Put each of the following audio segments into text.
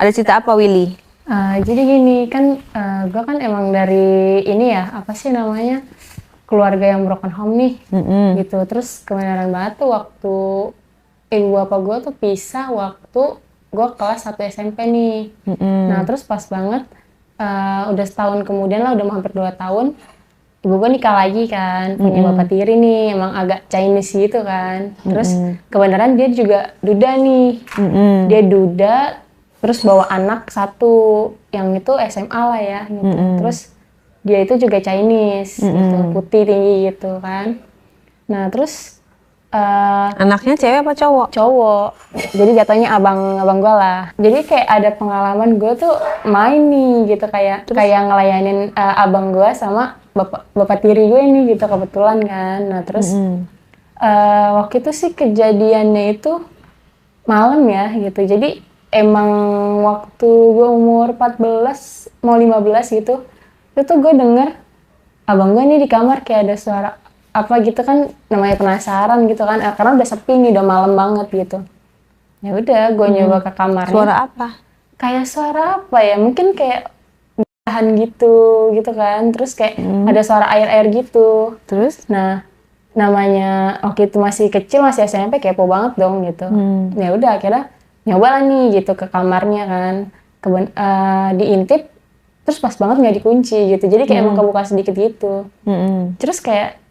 Ada cerita apa, Willy? Jadi gini kan, gue kan emang dari ini ya, apa sih namanya, keluarga yang broken home nih, gitu. Terus kebenaran banget tuh waktu ibu bapak gue tuh pisah waktu gue kelas 1 SMP nih. Nah terus pas banget, udah setahun kemudian lah, udah mau hampir 2 tahun, ibu gue nikah lagi kan, punya bapak tiri nih, emang agak Chinese gitu kan. Terus kebenaran dia juga duda nih, dia duda, terus bawa anak satu, yang itu SMA lah ya gitu. Terus dia itu juga Chinese gitu, putih tinggi gitu kan. Nah terus Anaknya cewek apa cowok? cowok, jadi jatuhnya abang gue lah. Jadi kayak ada pengalaman gue tuh main nih gitu, kayak ngelayanin abang gue sama bapak tiri gue ini gitu kebetulan kan. Nah terus waktu itu sih kejadiannya itu malam ya gitu. Jadi emang waktu gue umur 14 mau 15 gitu, itu tuh gue denger abang gue nih di kamar kayak ada suara apa gitu kan, namanya penasaran gitu kan, karena udah sepi nih, udah malam banget gitu. Ya udah gue nyoba ke kamarnya. Suara apa? Kayak suara apa ya, mungkin kayak bahan gitu kan, terus kayak ada suara air gitu. Terus? Nah namanya waktu itu masih kecil, masih SMP, kepo banget dong gitu. Ya udah akhirnya nyoba lah nih gitu ke kamarnya kan, diintip, terus pas banget nggak dikunci gitu, jadi kayak emang kebuka sedikit gitu. Terus kayak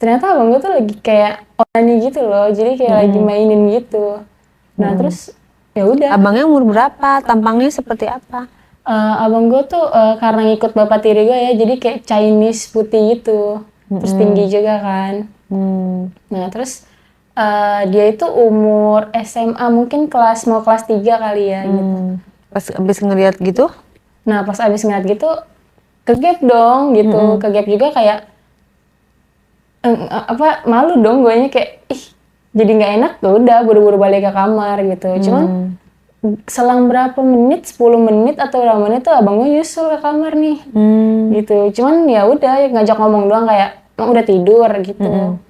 ternyata abang gue tuh lagi kayak onani gitu loh, jadi kayak lagi mainin gitu. Nah terus ya udah. Abangnya umur berapa? Tampangnya seperti apa? Abang gue tuh karena ngikut bapak tiri gue ya, jadi kayak Chinese putih gitu, terus tinggi juga kan. Nah terus dia itu umur SMA mungkin mau kelas 3 kali ya gitu. Pas abis ngeliat gitu? Nah pas abis ngeliat gitu kegep dong gitu, kegep juga kayak malu dong guenya, kayak ih jadi nggak enak, tuh udah buru-buru balik ke kamar gitu. Cuman selang berapa menit, 10 menit atau berapa menit tuh abang gue nyusul ke kamar nih gitu. Cuman ya udah ngajak ngomong doang, kayak emang udah tidur gitu.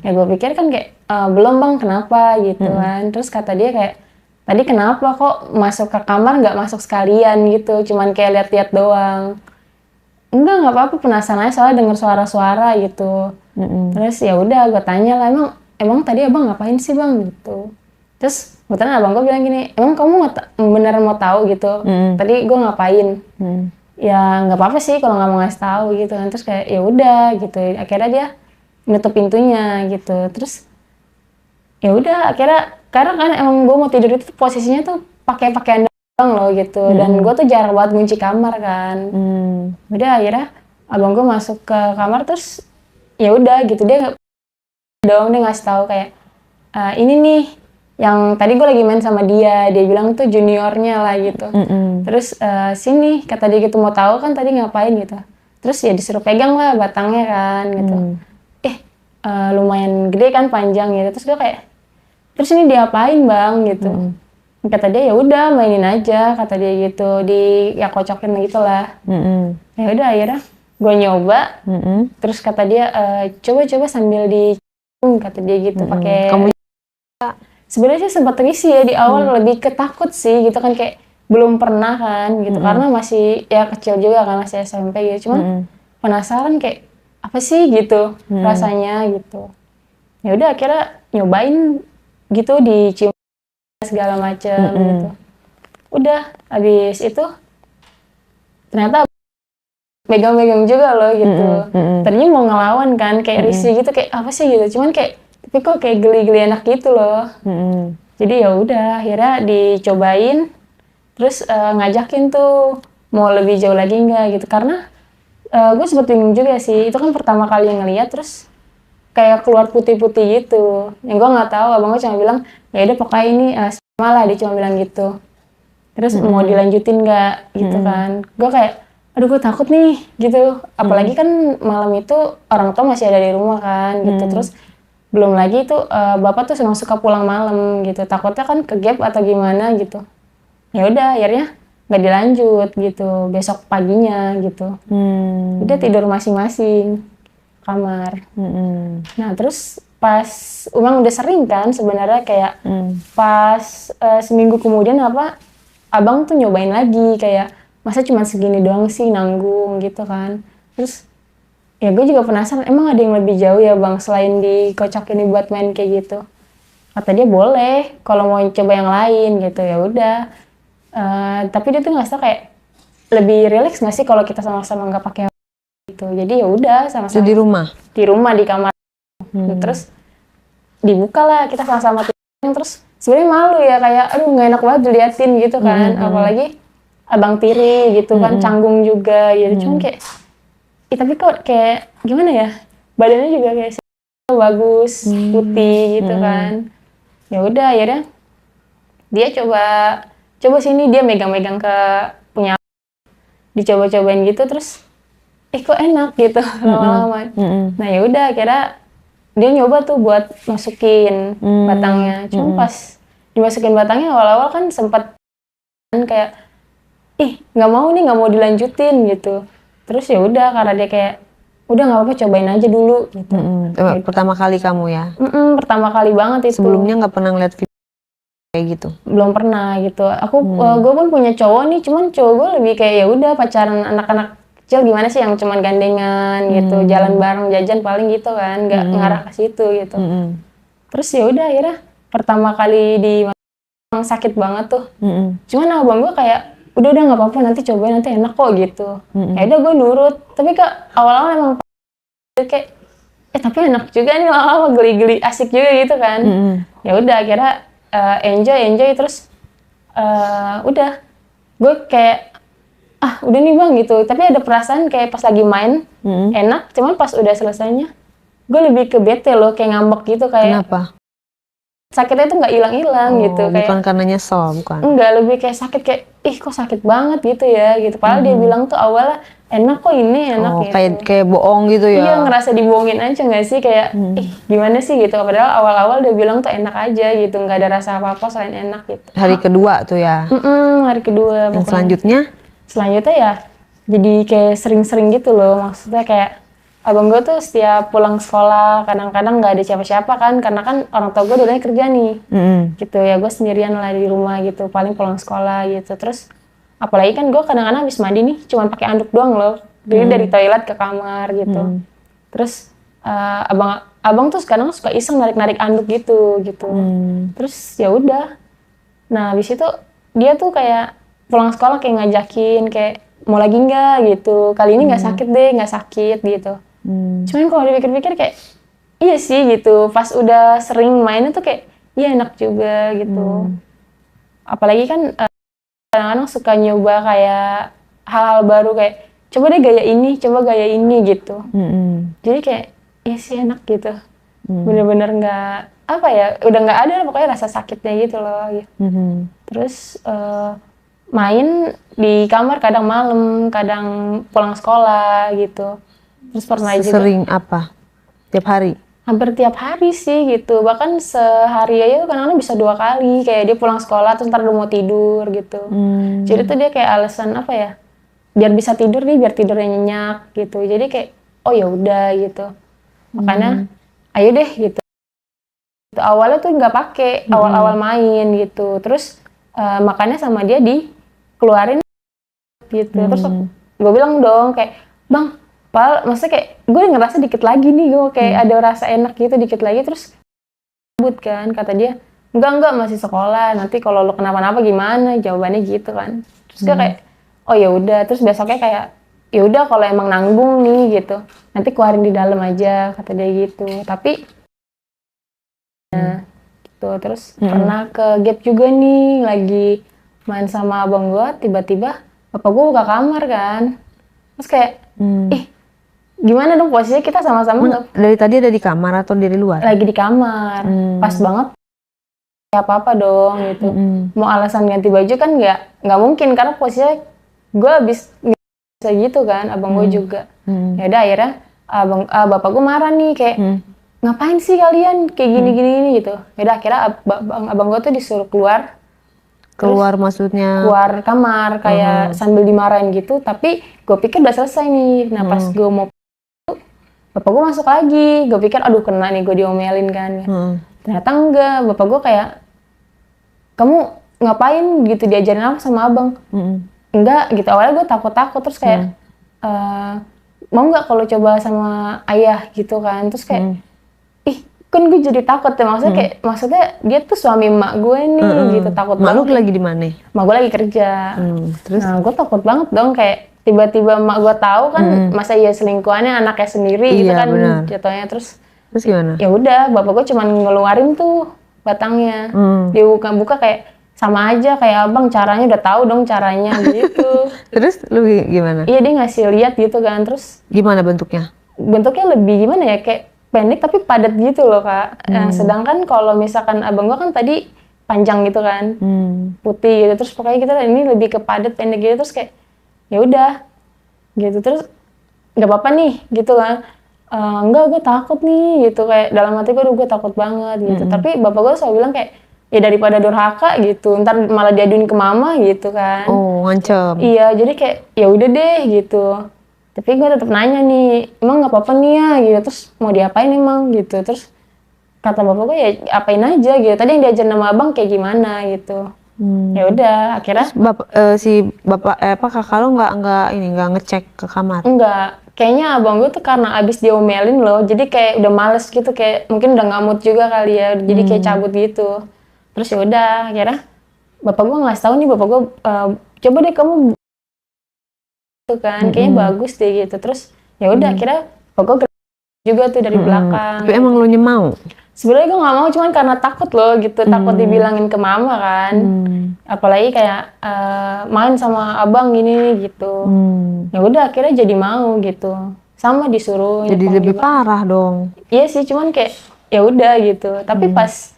Ya gue pikir kan kayak belum bang, kenapa gitu kan. Terus kata dia kayak, tadi kenapa kok masuk ke kamar nggak masuk sekalian gitu, cuman kayak lihat-lihat doang. Nggak apa-apa, penasaran aja soalnya denger suara-suara gitu. Terus ya udah gue tanya lah, emang tadi abang ngapain sih bang gitu. Terus kebetulan abang gue bilang gini, emang kamu beneran mau tahu gitu, tadi gue ngapain? Ya nggak apa-apa sih kalau nggak mau ngasih tahu gitu kan. Terus kayak ya udah gitu, akhirnya dia nutup pintunya gitu. Terus ya udah akhirnya, karena kan emang gue mau tidur itu posisinya tuh pakai pakaian doang loh gitu, dan gue tuh jarang banget kunci kamar kan. Udah akhirnya abang gue masuk ke kamar, terus ya udah gitu, dia ngasih tahu kayak, ini nih yang tadi gue lagi main sama dia bilang tuh juniornya lah gitu. Terus sini kata dia gitu, mau tahu kan tadi ngapain gitu. Terus ya disuruh pegang lah batangnya kan gitu. Lumayan gede kan, panjang gitu. Terus gue kayak, terus ini diapain bang gitu. Kata dia ya udah mainin aja, kata dia gitu, ya kocokin gitu lah. Ya udah akhirnya gue nyoba. Terus kata dia, coba sambil kata dia gitu, pakai. Kamu Sebenarnya sih sempat risih ya di awal, lebih ketakut sih gitu kan, kayak belum pernah kan gitu, karena masih ya kecil juga kan, masih SMP gitu. Cuman penasaran kayak apa sih gitu rasanya gitu. Ya udah akhirnya nyobain gitu, dicium segala macem gitu. Udah habis itu ternyata megang-megang juga loh gitu. Tadinya mau ngelawan kan, kayak risih gitu, kayak apa sih gitu. Cuman kayak, tapi kok kayak geli-geli enak gitu loh. Jadi ya udah akhirnya dicobain, terus ngajakin tuh mau lebih jauh lagi nggak gitu, karena gue sempet bingung juga sih, itu kan pertama kali ngeliat, terus kayak keluar putih-putih gitu, yang gue nggak tahu. Abang gue cuma bilang ya udah pokoknya ini malah, dia cuma bilang gitu. Terus mau dilanjutin nggak gitu kan. Gue kayak, aduh gue takut nih gitu, apalagi kan malam itu orang tua masih ada di rumah kan gitu. Terus belum lagi tuh bapak tuh memang suka pulang malam gitu, takutnya kan kegap atau gimana gitu. Ya udah akhirnya nggak dilanjut gitu, besok paginya gitu. Udah tidur masing-masing kamar. Nah terus pas emang udah sering kan sebenarnya, kayak pas seminggu kemudian apa abang tuh nyobain lagi kayak masa cuma segini doang sih nanggung gitu kan. Terus ya gue juga penasaran emang ada yang lebih jauh ya bang selain dikocokin buat main kayak gitu. Kata dia boleh kalau mau coba yang lain gitu. Ya udah. Tapi dia tuh nggak tahu kayak lebih rileks nggak sih kalau kita sama-sama nggak pakai gitu. Jadi ya udah Itu sama-sama di rumah. di kamar. Terus dibuka lah kita sama-sama tidur. Terus sebenarnya malu ya kayak aduh nggak enak banget diliatin gitu kan. Apalagi abang tiri gitu kan canggung juga gitu. Cuman kayak tapi kok kayak gimana ya badannya juga kayak bagus putih gitu kan. Ya udah akhirnya dia coba sini dia megang-megang ke punya dicoba-cobain gitu terus kok enak gitu lama-lama. Nah ya udah akhirnya dia nyoba tuh buat masukin batangnya. Cuma pas dimasukin batangnya awal-awal kan sempet kayak nggak mau dilanjutin gitu. Terus ya udah karena dia kayak udah nggak apa-apa cobain aja dulu gitu. Gitu. Pertama kali kamu ya? Pertama kali banget itu. Sebelumnya nggak pernah ngeliat video kayak gitu? Belum pernah gitu. Gue pun punya cowok nih, cuman cowok gue lebih kayak ya udah pacaran anak-anak kecil gimana sih yang cuman gandengan gitu, jalan bareng jajan paling gitu kan, nggak ngarah ke situ gitu. Terus ya udah akhirnya pertama kali sakit banget tuh. Cuman abang gue kayak udah nggak apa-apa nanti cobain nanti enak kok gitu. Ya udah gue nurut. Tapi kak awal-awal emang kayak tapi enak juga nih lama-lama geli-geli asik juga gitu kan. Ya udah akhirnya enjoy terus udah gue kayak udah nih bang gitu. Tapi ada perasaan kayak pas lagi main enak, cuman pas udah selesainya gue lebih ke bete loh, kayak ngambek gitu kayak. Kenapa? Sakitnya tuh nggak hilang-hilang gitu. Bukan kayak, karena nyesel, bukan? Enggak, lebih kayak sakit kayak kok sakit banget gitu ya gitu. Padahal dia bilang tuh awalnya enak kok ini enak gitu. Kayak bohong gitu ya? Iya ngerasa dibohongin aja nggak sih kayak gimana sih gitu. Padahal awal-awal dia bilang tuh enak aja gitu, nggak ada rasa apa-apa selain enak gitu. Hari kedua tuh ya? Hari kedua. Yang selanjutnya? Selanjutnya ya jadi kayak sering-sering gitu loh. Maksudnya kayak abang gue tuh setiap pulang sekolah kadang-kadang nggak ada siapa-siapa kan karena kan orang tua gue dulunya kerja nih gitu ya, gue sendirian lah di rumah gitu paling pulang sekolah gitu. Terus apalagi kan gue kadang-kadang habis mandi nih cuman pakai anduk doang loh, jadi dari toilet ke kamar gitu. Terus abang tuh sekarang suka iseng narik-narik anduk gitu. Terus ya udah, nah habis itu dia tuh kayak pulang sekolah kayak ngajakin kayak mau lagi nggak gitu, kali ini nggak sakit gitu. Cuman kalau dipikir-pikir kayak iya sih gitu, pas udah sering mainnya tuh kayak iya enak juga gitu. Apalagi kan kadang-kadang suka nyoba kayak hal-hal baru kayak coba deh gaya ini gitu. Jadi kayak iya sih enak gitu. Bener-bener nggak apa ya, udah nggak ada pokoknya rasa sakitnya gitu loh gitu. Terus main di kamar kadang malam, kadang pulang sekolah gitu. Terus pernah juga sering apa? Tiap hari? Hampir tiap hari sih gitu. Bahkan sehari aja kadang-kadang bisa 2 kali. Kayak dia pulang sekolah terus ntar udah mau tidur gitu. Jadi tuh dia kayak alasan apa ya? Biar bisa tidur nih, biar tidurnya nyenyak gitu. Jadi kayak oh ya udah gitu. Makanya ayo deh gitu. Awalnya tuh nggak pakai, awal-awal main gitu. Terus makanya sama dia dikeluarin gitu. Terus gue bilang dong kayak bang, maksudnya kayak gue ngerasa dikit lagi nih, gue kayak ada rasa enak gitu dikit lagi. Terus kan kata dia enggak masih sekolah, nanti kalau lo kenapa-napa gimana, jawabannya gitu kan. Terus gue kayak oh ya udah. Terus besoknya kayak ya udah kalau emang nanggung nih gitu nanti keluarin di dalam aja, kata dia gitu. Tapi gitu. Terus pernah ke gap juga nih, lagi main sama abang gue, tiba-tiba bapak gue buka kamar kan. Terus kayak gimana dong posisinya kita sama-sama dari tadi ada di kamar atau dari luar? Lagi di kamar. Pas banget kayak apa-apa dong gitu. Mau alasan ganti baju kan nggak mungkin karena posisinya gue habis bisa gitu kan, abang gue juga. Ya udah akhirnya bapak gue marah nih kayak ngapain sih kalian kayak gini gitu. Ya udah akhirnya abang gue tuh disuruh keluar maksudnya keluar kamar kayak sambil dimarahin gitu. Tapi gue pikir udah selesai nih. Nah pas gue mau bapak gue masuk lagi, gue pikir aduh kena nih gue diomelin kan. Ternyata enggak, bapak gue kayak kamu ngapain gitu diajarin apa sama abang? Enggak gitu, awalnya gue takut-takut terus kayak mau nggak kalau coba sama ayah gitu kan, terus kayak ih kan gue jadi takut ya, maksudnya dia tuh suami emak gue nih gitu, takut Mak lu banget. lagi di mana? Emak gue lagi kerja. Terus Nah gue takut banget dong, kayak tiba-tiba emak gue tahu kan, masa iya selingkuhannya anaknya sendiri gitu Iya, kan benar. jatuhnya. Terus gimana? ya udah, bapak gue cuman ngeluarin tuh batangnya, dia buka-buka kayak sama aja kayak abang, caranya udah tahu dong caranya gitu. Terus lu gimana? Iya dia ngasih lihat gitu kan, terus Gimana bentuknya? bentuknya lebih gimana ya, kayak pendek tapi padat gitu loh kak. Sedangkan kalau misalkan abang gue kan tadi panjang gitu kan, putih gitu, terus pokoknya kita ini lebih ke padat pendek gitu, terus kayak ya udah gitu, terus nggak apa-apa nih gitu kan. Enggak, gue takut nih gitu, kayak dalam hati gue takut banget gitu. Tapi bapak gue selalu bilang kayak ya daripada durhaka gitu, ntar malah diaduin ke mama gitu kan. Oh, ngancem. Iya, jadi kayak ya udah deh gitu. Tapi gue tetap nanya nih, emang nggak apa-apa nih ya gitu, terus mau diapain emang gitu. Terus kata bapak gue ya apain aja gitu, tadi yang diajar nama abang kayak gimana gitu. Ya udah akhirnya Kakak lo nggak ngecek ke kamar? enggak, kayaknya abang gue tuh karena abis diomelin loh, jadi kayak udah males gitu, kayak mungkin udah nggak mood juga kali ya, jadi kayak cabut gitu. Terus ya udah akhirnya bapak gue ngasih tahu nih, bapak gue coba deh kamu gitu kan, kayaknya bagus deh gitu. Terus ya udah akhirnya bapak gue juga tuh dari belakang. Tapi emang lo mau? Sebenarnya gue nggak mau, cuman karena takut loh gitu, takut dibilangin ke mama kan. Apalagi kayak main sama abang gini gitu. Ya udah akhirnya jadi mau gitu. Sama disuruh. Jadi lebih parah dong. Iya sih, cuman kayak ya udah gitu. Tapi pas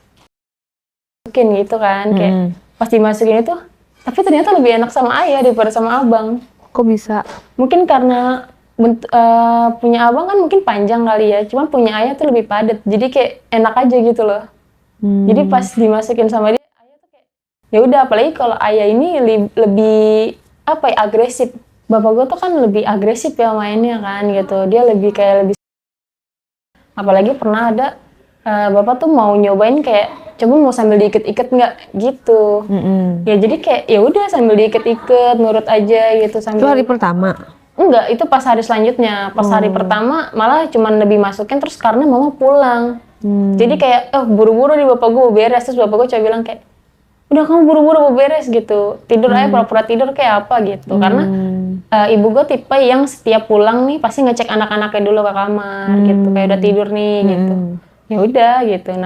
masukin gitu kan, kayak pas dimasukin itu, tapi ternyata lebih enak sama ayah daripada sama abang. Kok bisa? Mungkin karena punya abang kan mungkin panjang kali ya, cuman punya ayah tuh lebih padat, jadi kayak enak aja gitu loh. Jadi pas dimasukin sama dia, ayah tuh kayak ya udah, apalagi kalau ayah ini lebih apa ya, agresif. Bapak gue tuh kan lebih agresif ya mainnya kan gitu, dia lebih kayak lebih, apalagi pernah ada bapak tuh mau nyobain kayak coba mau sambil diiket-iket nggak gitu. Ya jadi kayak ya udah sambil diiket-iket, nurut aja gitu sambil. Itu hari pertama? Enggak, itu pas hari selanjutnya. Pas hari pertama malah cuman lebih masukin, terus karena mama pulang. Jadi kayak, buru-buru nih bapak gue beres. Terus bapak gue coba bilang kayak, udah kamu buru-buru mau beres gitu. Tidur aja, pura-pura tidur kayak apa gitu. Karena ibu gue tipe yang setiap pulang nih pasti ngecek anak-anaknya dulu ke kamar gitu. Kayak udah tidur nih gitu. Ya udah gitu. Nah,